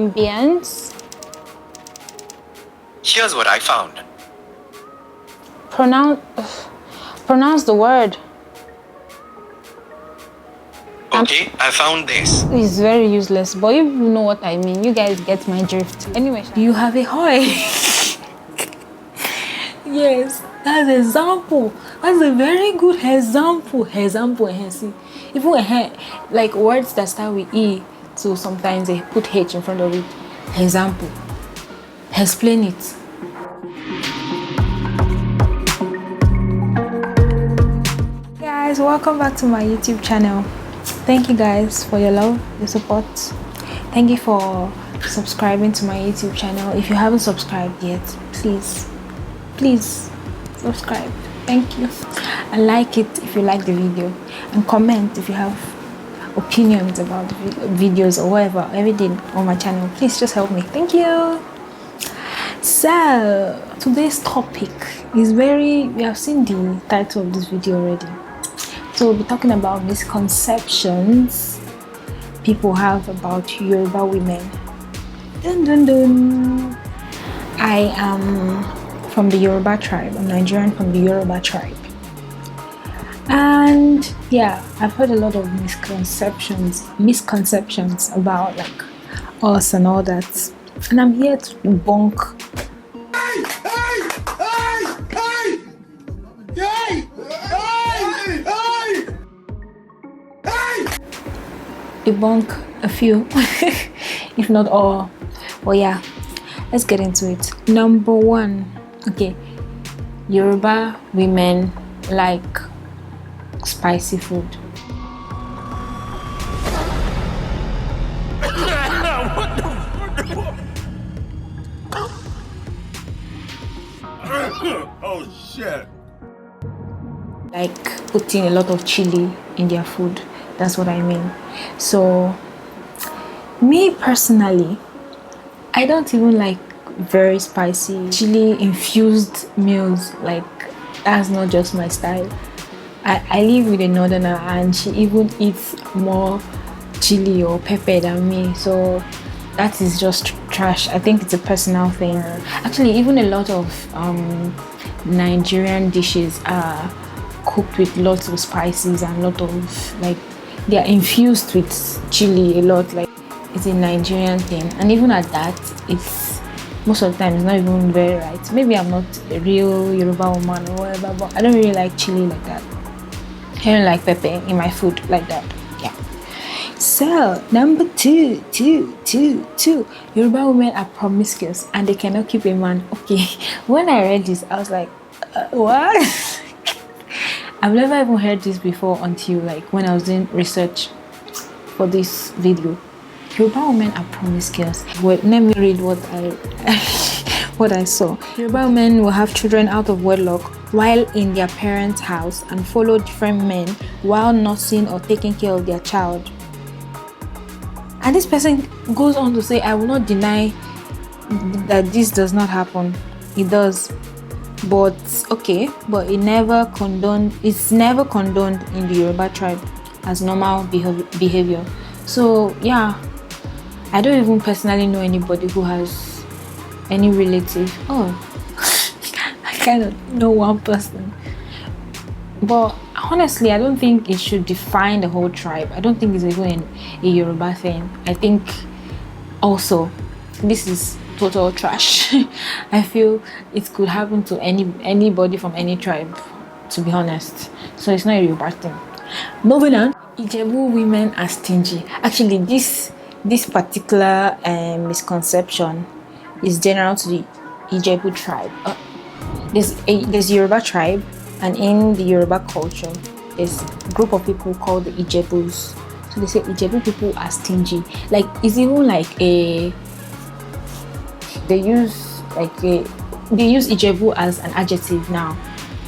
ambience. Here's what I found. Pronounce the word. Okay, I found this. It's very useless, but you know what I mean. You guys get my drift. Anyway, you have a hoy. Yes, that's an example. That's a very good example. See, even like words that start with E, so sometimes they put H in front of it. Example. Explain it. Guys, welcome back to my YouTube channel. Thank you guys for your love, your support. Thank you for subscribing to my YouTube channel. If you haven't subscribed yet, please subscribe. Thank you. And like it if you like the video, and comment if you have opinions about the videos or whatever, everything on my channel. Please just help me. Thank you. So today's topic is we have seen the title of this video already. So we'll be talking about misconceptions people have about Yoruba women. Dun dun dun. I am from the Yoruba tribe. I'm Nigerian from the Yoruba tribe. And yeah, I've heard a lot of misconceptions about like us and all that. And I'm here to debunk. Debunk a few, if not all. Well, yeah, let's get into it. Number one, okay, Yoruba women like spicy food. Oh shit. Like putting a lot of chili in their food. That's what I mean. So me personally, I don't even like very spicy chili infused meals. Like that's not just my style. I live with a northerner and she even eats more chili or pepper than me, so that is just trash. I think it's a personal thing. Actually, even a lot of Nigerian dishes are cooked with lots of spices and lot of like they are infused with chili a lot. Like it's a Nigerian thing, and even at that, it's most of the time it's not even very right. Maybe I'm not a real Yoruba woman or whatever, but I don't really like chili like that. I don't like pepper in my food like that. Yeah. So number two, Yoruba women are promiscuous and they cannot keep a man. Okay, when I read this, I was like, what? I've never even heard this before until like when I was doing research for this video. Yoruba women are promiscuous. Well, let me read what I saw. Yoruba women will have children out of wedlock while in their parents' house and follow different men while nursing or taking care of their child. And this person goes on to say, I will not deny that this does not happen. It does. But okay, but it's never condoned in the Yoruba tribe as normal behavior. So yeah, I don't even personally know anybody who has any relative. Oh, I kind of know one person, but honestly I don't think it should define the whole tribe. I don't think it's even a Yoruba thing. I think also this is total trash. I feel it could happen to anybody from any tribe, to be honest. So it's not a Yoruba thing. Moving on, Ijebu women are stingy. Actually, this particular misconception is general to the Ijebu tribe. There's Yoruba tribe, and in the Yoruba culture, there's a group of people called the Ijebus. So they say Ijebu people are stingy. Like it's even like they use Ijebu as an adjective now.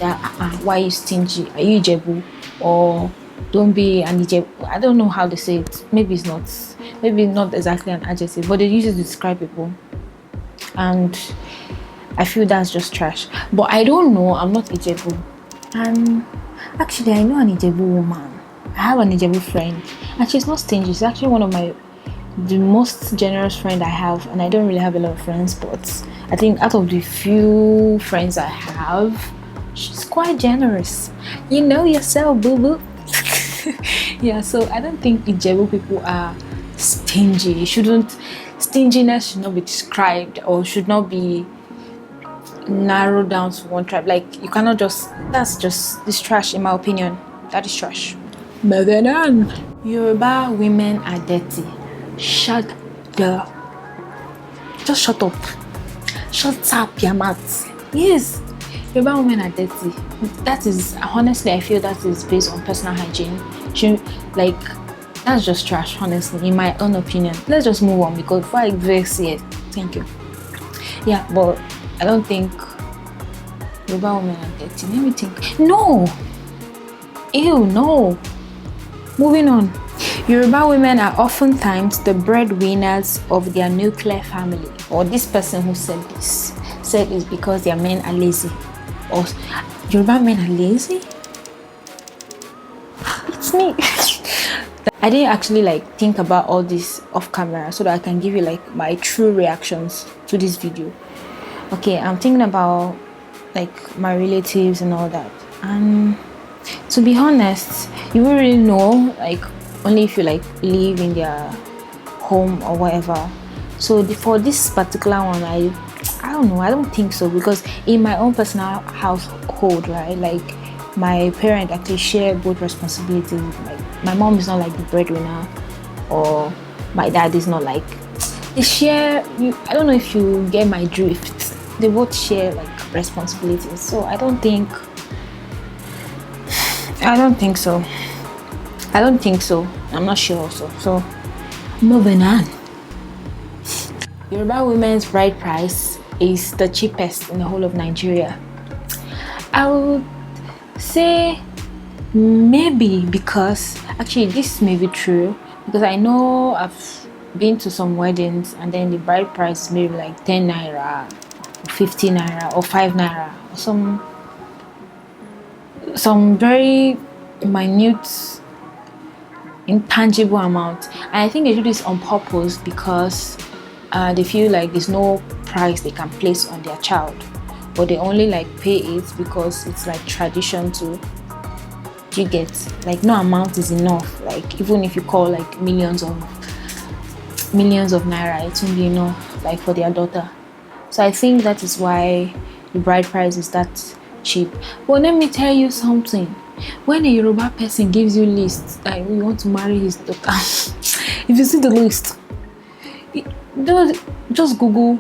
That why are you stingy? Are you Ijebu? Or don't be an Ijebu. I don't know how they say it. Maybe not exactly an adjective, but they use it to describe people. And I feel that's just trash. But I don't know. I'm not Ijebu. And actually, I know an Ijebu woman. I have an Ijebu friend, and she's not stingy. She's actually one of my the most generous friend I have, and I don't really have a lot of friends, but I think out of the few friends I have, she's quite generous. You know yourself, boo boo. Yeah, so I don't think Ijebu people are stingy. Stinginess should not be described or should not be narrowed down to one tribe. Like, you cannot this trash, in my opinion. That is trash. Moving on. Yoruba women are dirty. Shut up. Just shut up. Shut up your mouth. Yes. Yoruba women are dirty. That is, honestly, I feel that is based on personal hygiene. That's just trash, honestly, in my own opinion. Let's just move on because before I vex here, thank you. Yeah, but I don't think Yoruba women are dirty. Let me think. No! Ew, no! Moving on. Yoruba women are oftentimes the breadwinners of their nuclear family. Or this person who said this because their men are lazy. Or Yoruba men are lazy? It's me. I didn't actually think about all this off camera so that I can give you my true reactions to this video. Okay, I'm thinking about my relatives and all that, and to be honest, you won't really know only if you live in their home or whatever. So for this particular one, I don't know, I don't think so, because in my own personal household, right, my parents actually share both responsibilities. My mom is not the breadwinner, or my dad is not they share. I don't know if you get my drift. They both share responsibilities. So I don't think so. I'm not sure also. So moving on. Yoruba women's bride price is the cheapest in the whole of Nigeria. I would say maybe, because actually this may be true, because I know I've been to some weddings and then the bride price is maybe 10 naira, 50 naira, or 5 naira, or some very minute intangible amount. And I think they do this on purpose because they feel there's no price they can place on their child, but they only pay it because it's tradition to. You get no amount is enough. Even if you call millions of naira, it won't be enough for their daughter. So I think that is why the bride price is that cheap. But let me tell you something. When a Yoruba person gives you list that you want to marry his daughter, if you see the list, just Google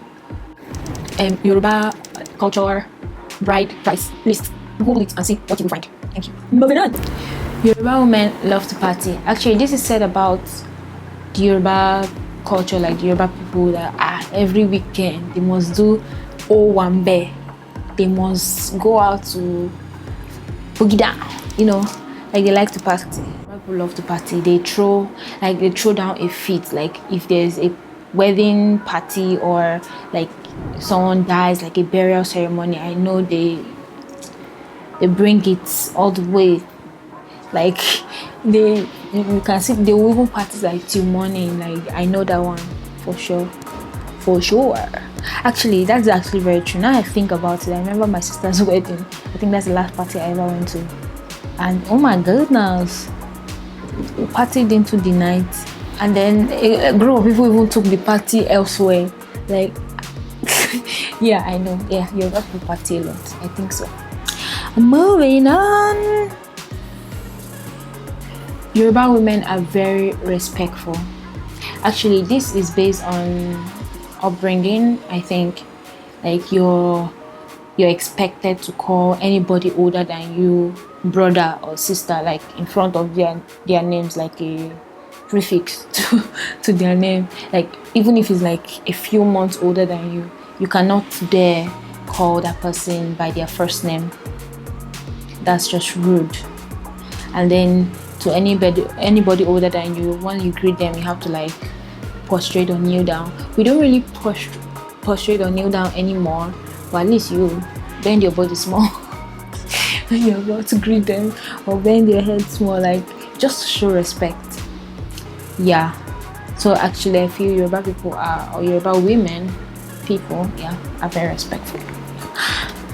Yoruba culture bride price list. Google it and see what you will find. Thank you. Moving on. Yoruba women love to party. Actually, this is said about the Yoruba culture, the Yoruba people, that every weekend they must do Owambe. They must go out to Bogida. They like to party. People love to party. They throw down a fit. If there's a wedding party or someone dies, a burial ceremony, I know they bring it all the way. You can see they will even party till morning. I know that one for sure. Actually, that's actually very true. Now I think about it, I remember my sister's wedding. I think that's the last party I ever went to, and oh my goodness, we partied into the night, and then a group of people even took the party elsewhere. Yeah, I know. Yeah, you're going to party a lot. I think so. Moving on. Yoruba women are very respectful. Actually, this is based on upbringing. I think you're expected to call anybody older than you brother or sister, in front of their names, a prefix to their name. Even if it's a few months older than you, you cannot dare call that person by their first name. That's just rude. And then to anybody older than you, when you greet them, you have to prostrate or kneel down. We don't really prostrate or kneel down anymore, but at least you bend your body small when you're about to greet them, or bend your head small, just to show respect. Yeah, So actually, I feel Yoruba people are, or Yoruba women, people, yeah, are very respectful.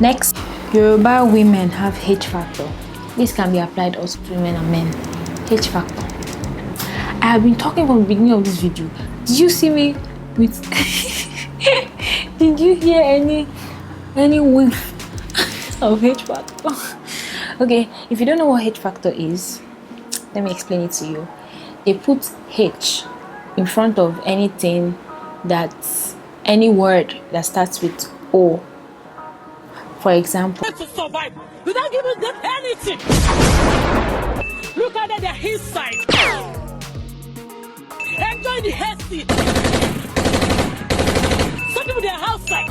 Next, Yoruba women have H factor. This can be applied also to women and men. H factor. I have been talking from the beginning of this video. Did you see me with? Did you hear any whiff of H factor? Okay, if you don't know what H factor is, let me explain it to you. They put H in front of anything that's any word that starts with O. For example, to survive without giving them anything. Look at their hillside. Enjoy the head seat. Some people their outside.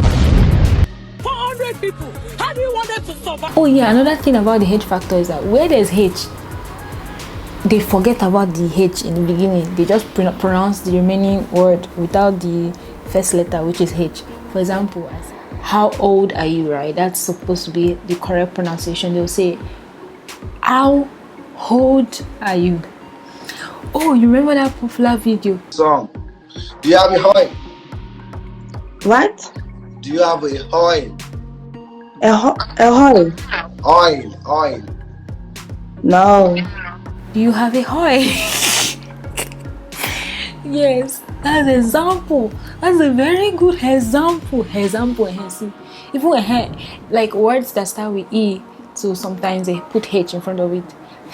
400 people. How do you want them to survive? oh yeah, another thing about the H factor is that where there's H, they forget about the H in the beginning. They just pronounce the remaining word without the first letter, which is H. For example, as how old are you, right? That's supposed to be the correct pronunciation. They'll say, how old are you? Oh, you remember that popular video? Song. Do you have a horn? What? Do you have a horn? A hole? Oil. No. Do you have a hoy? Yes, that's an example. That's a very good example. Even like words that start with E, so sometimes they put H in front of it.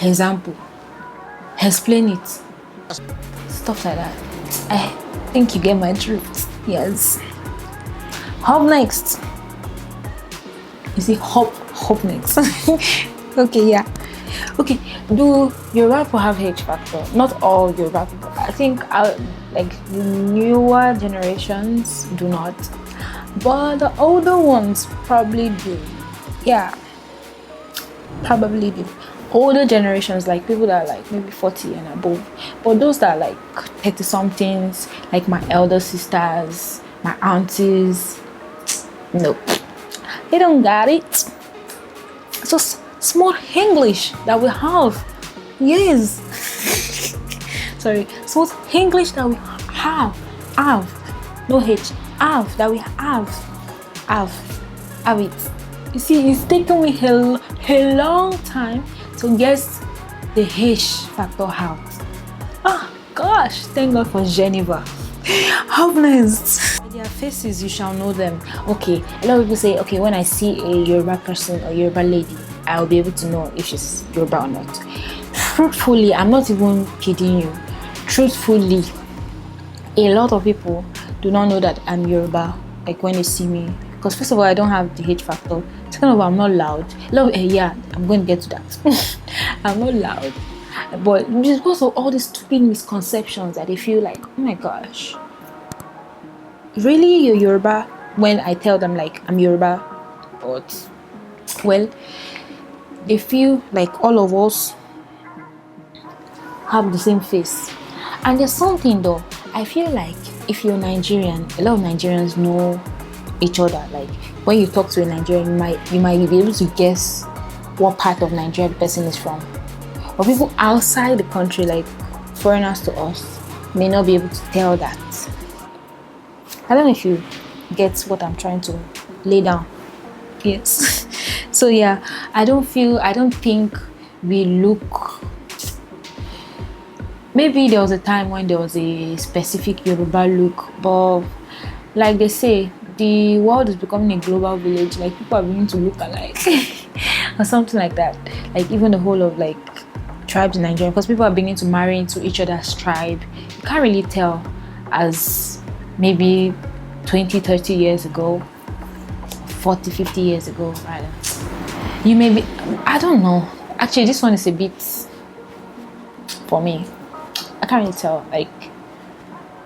Example. Explain it. Stuff like that. I think you get my drift. Yes. Hop next. You see, hop next. Okay, yeah. Okay, do Yoruba people have H factor? Not all Yoruba people. I think like the newer generations do not, but the older ones probably do. Yeah, probably do. Older generations, like people that are like maybe 40 and above, but those that are like 30 somethings, like my elder sisters, my aunties, nope, they don't got it. So small English that we have. Yes. Sorry. Small English that we have. No H. Have. That we have. Have it. You see, it's taken me a long time to guess the H factor out. Ah, gosh. Thank God for Geneva. Harmless. Their faces, you shall know them. Okay, a lot of people say, okay, when I see a Yoruba person or Yoruba lady, I'll be able to know if she's Yoruba or not. Truthfully, I'm not even kidding you. Truthfully, a lot of people do not know that I'm Yoruba, like when they see me. Because first of all, I don't have the H factor. Second of all, I'm not loud. Yeah, I'm going to get to that. I'm not loud. But because of all these stupid misconceptions that they feel like, oh my gosh, really you're Yoruba? When I tell them like I'm Yoruba, but well, they feel like all of us have the same face. And there's something though, I feel like if you're Nigerian, a lot of Nigerians know each other. Like when you talk to a Nigerian, you might be able to guess what part of Nigeria the person is from. But people outside the country, like foreigners to us, may not be able to tell that. I don't know if you get what I'm trying to lay down. Yes. So yeah, I don't think we look. Maybe there was a time when there was a specific Yoruba look, but like they say, the world is becoming a global village. Like people are beginning to look alike or something like that. Like even the whole of like tribes in Nigeria, because people are beginning to marry into each other's tribe. You can't really tell as maybe 20-30 years ago, 40-50 years ago rather. You may be, I don't know, actually this one is a bit, for me, I can't really tell, like,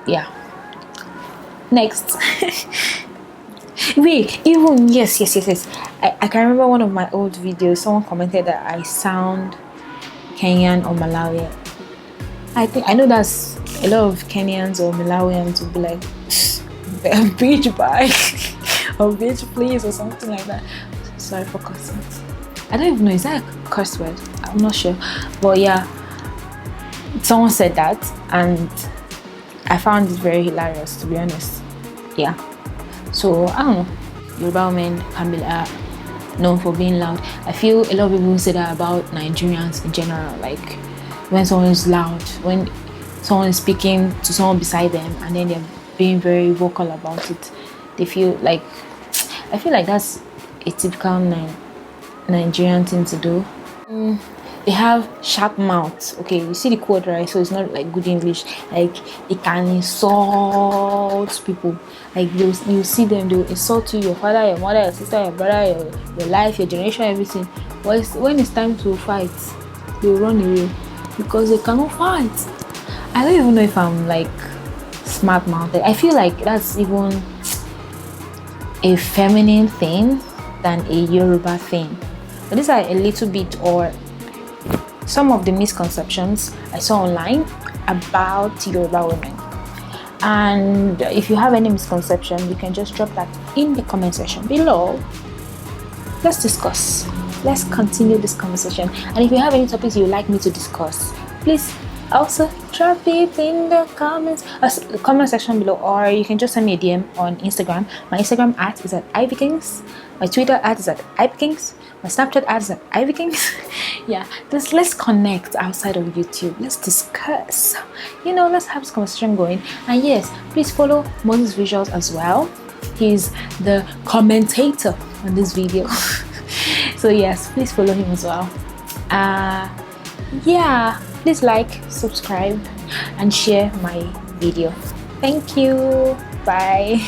yeah. Next. Wait, even yes, I can remember one of my old videos, someone commented that I sound Kenyan or Malawian. I know that's a lot of Kenyans or Malawians will be like, bitch bye or bitch please or something like that. Sorry for cursing. I don't even know, is that a curse word? I'm not sure, but yeah, someone said that, and I found it very hilarious, to be honest. Yeah. So I don't know. Yoruba women can be known for being loud. I feel a lot of people say that about Nigerians in general. Like when someone is loud, when someone is speaking to someone beside them, and then they're being very vocal about it, they feel like, I feel like that's a typical Nigerian thing to do. They have sharp mouths. Okay, you see the quote, right? So it's not like good English. Like they can insult people. Like you see them, they'll insult you, your father, your mother, your sister, your brother, your life, your generation, everything. But when it's time to fight, they run away because they cannot fight. I don't even know if I'm like smart mouthed. I feel like that's even a feminine thing than a Yoruba thing. But these are a little bit, or some of the misconceptions I saw online about Yoruba women. And if you have any misconception, you can just drop that in the comment section below. Let's discuss. Let's continue this conversation. And if you have any topics you'd like me to discuss, please also drop it in the comment section below, or you can just send me a DM on Instagram. My Instagram @ is @ivikings. My Twitter @ is @ivikings. My Snapchat @ is @ivikings. Yeah, let's connect outside of YouTube. Let's discuss. Let's have this conversation going. And yes, please follow MOSESVISUALS as well. He's the commentator on this video. So yes, please follow him as well. Yeah, please like, subscribe, and share my video. Thank you. Bye.